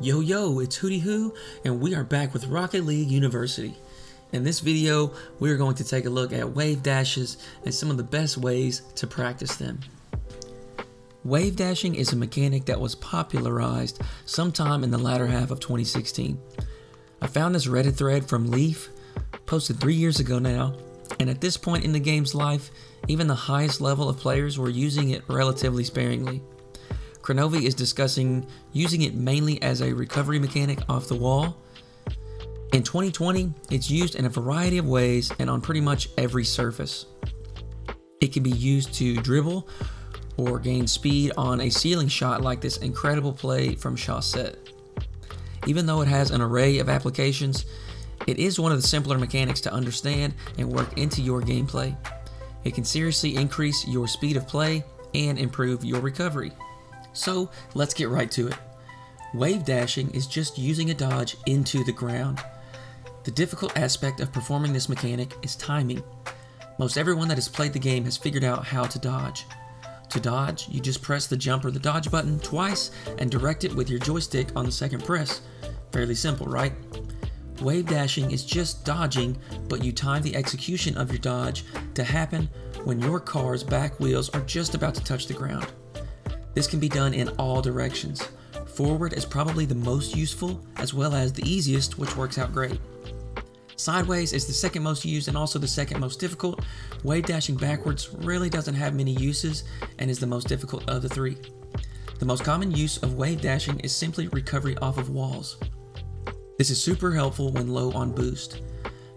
Yo yo, it's Hoodyhooo and we are back with Rocket League University. In this video, we are going to take a look at wave dashes and some of the best ways to practice them. Wave dashing is a mechanic that was popularized sometime in the latter half of 2016. I found this Reddit thread from Leaf, posted 3 years ago now, and at this point in the game's life, even the highest level of players were using it relatively sparingly. Kronovi is discussing using it mainly as a recovery mechanic off the wall. In 2020, it's used in a variety of ways and on pretty much every surface. It can be used to dribble or gain speed on a ceiling shot like this incredible play from Chaussette. Even though it has an array of applications, it is one of the simpler mechanics to understand and work into your gameplay. It can seriously increase your speed of play and improve your recovery. So let's get right to it. Wave dashing is just using a dodge into the ground. The difficult aspect of performing this mechanic is timing. Most everyone that has played the game has figured out how to dodge. To dodge, you just press the jump or the dodge button twice and direct it with your joystick on the second press. Fairly simple, right? Wave dashing is just dodging, but you time the execution of your dodge to happen when your car's back wheels are just about to touch the ground. This can be done in all directions. Forward is probably the most useful, as well as the easiest, which works out great. Sideways is the second most used and also the second most difficult. Wave dashing backwards really doesn't have many uses and is the most difficult of the three. The most common use of wave dashing is simply recovery off of walls. This is super helpful when low on boost.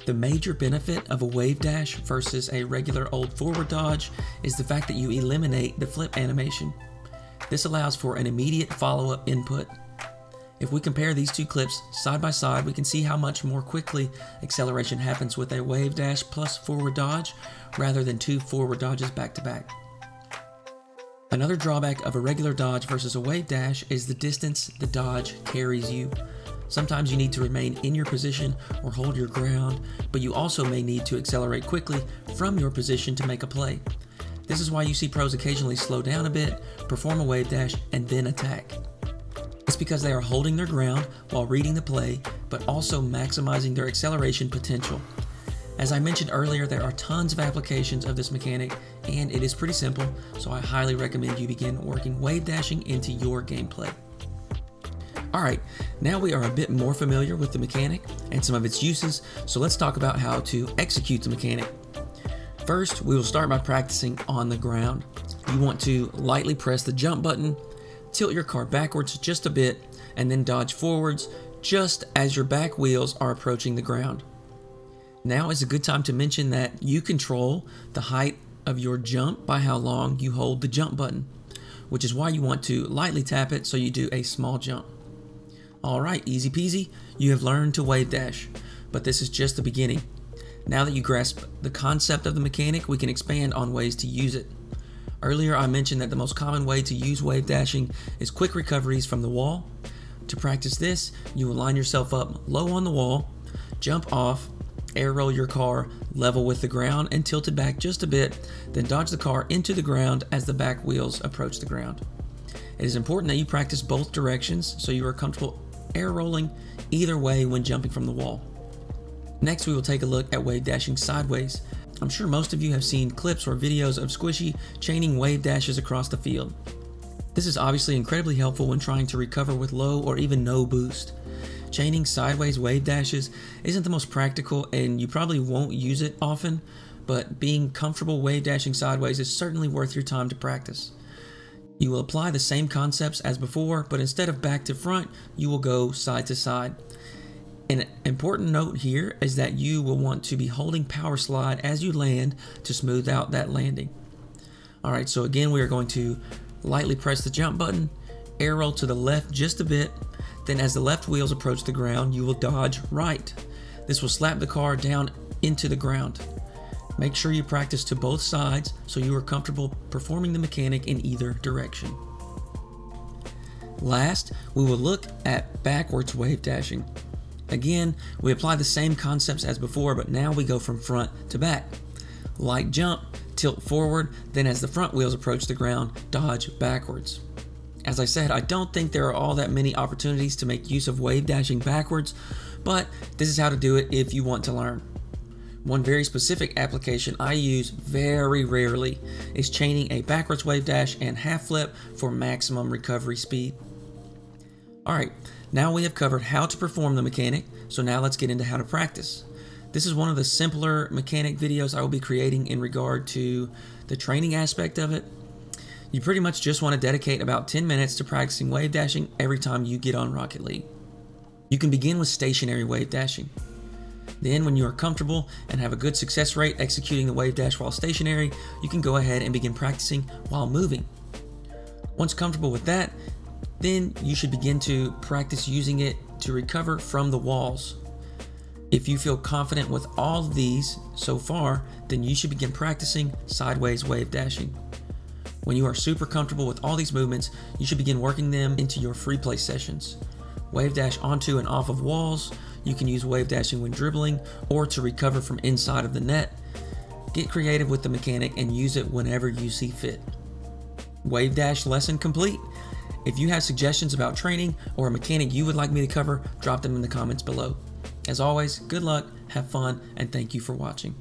The major benefit of a wave dash versus a regular old forward dodge is the fact that you eliminate the flip animation. This allows for an immediate follow-up input. If we compare these two clips side by side, we can see how much more quickly acceleration happens with a wave dash plus forward dodge rather than two forward dodges back to back. Another drawback of a regular dodge versus a wave dash is the distance the dodge carries you. Sometimes you need to remain in your position or hold your ground, but you also may need to accelerate quickly from your position to make a play. This is why you see pros occasionally slow down a bit, perform a wave dash, and then attack. It's because they are holding their ground while reading the play, but also maximizing their acceleration potential. As I mentioned earlier, there are tons of applications of this mechanic, and it is pretty simple, so I highly recommend you begin working wave dashing into your gameplay. Alright, now we are a bit more familiar with the mechanic and some of its uses, so let's talk about how to execute the mechanic. First, we will start by practicing on the ground. You want to lightly press the jump button, tilt your car backwards just a bit, and then dodge forwards just as your back wheels are approaching the ground. Now is a good time to mention that you control the height of your jump by how long you hold the jump button, which is why you want to lightly tap it so you do a small jump. Alright, easy peasy, you have learned to wave dash, but this is just the beginning. Now that you grasp the concept of the mechanic, we can expand on ways to use it. Earlier I mentioned that the most common way to use wave dashing is quick recoveries from the wall. To practice this, you will line yourself up low on the wall, jump off, air roll your car level with the ground and tilt it back just a bit, then dodge the car into the ground as the back wheels approach the ground. It is important that you practice both directions so you are comfortable air rolling either way when jumping from the wall. Next, we will take a look at wave dashing sideways. I'm sure most of you have seen clips or videos of Squishy chaining wave dashes across the field. This is obviously incredibly helpful when trying to recover with low or even no boost. Chaining sideways wave dashes isn't the most practical and you probably won't use it often, but being comfortable wave dashing sideways is certainly worth your time to practice. You will apply the same concepts as before, but instead of back to front, you will go side to side. An important note here is that you will want to be holding power slide as you land to smooth out that landing. Alright, so again we are going to lightly press the jump button, air roll to the left just a bit, then as the left wheels approach the ground you will dodge right. This will slap the car down into the ground. Make sure you practice to both sides so you are comfortable performing the mechanic in either direction. Last, we will look at backwards wave dashing. Again, we apply the same concepts as before, but now we go from front to back. Light jump, tilt forward, then as the front wheels approach the ground, dodge backwards. As I said, I don't think there are all that many opportunities to make use of wave dashing backwards, but this is how to do it if you want to learn. One very specific application I use very rarely is chaining a backwards wave dash and half flip for maximum recovery speed. Alright, now we have covered how to perform the mechanic, so now let's get into how to practice. This is one of the simpler mechanic videos I will be creating in regard to the training aspect of it. You pretty much just want to dedicate about 10 minutes to practicing wave dashing every time you get on Rocket League. You can begin with stationary wave dashing. Then when you are comfortable and have a good success rate executing the wave dash while stationary, you can go ahead and begin practicing while moving. Once comfortable with that, then you should begin to practice using it to recover from the walls. If you feel confident with all of these so far, then you should begin practicing sideways wave dashing. When you are super comfortable with all these movements, you should begin working them into your free play sessions. Wave dash onto and off of walls. You can use wave dashing when dribbling or to recover from inside of the net. Get creative with the mechanic and use it whenever you see fit. Wave dash lesson complete. If you have suggestions about training or a mechanic you would like me to cover, drop them in the comments below. As always, good luck, have fun, and thank you for watching.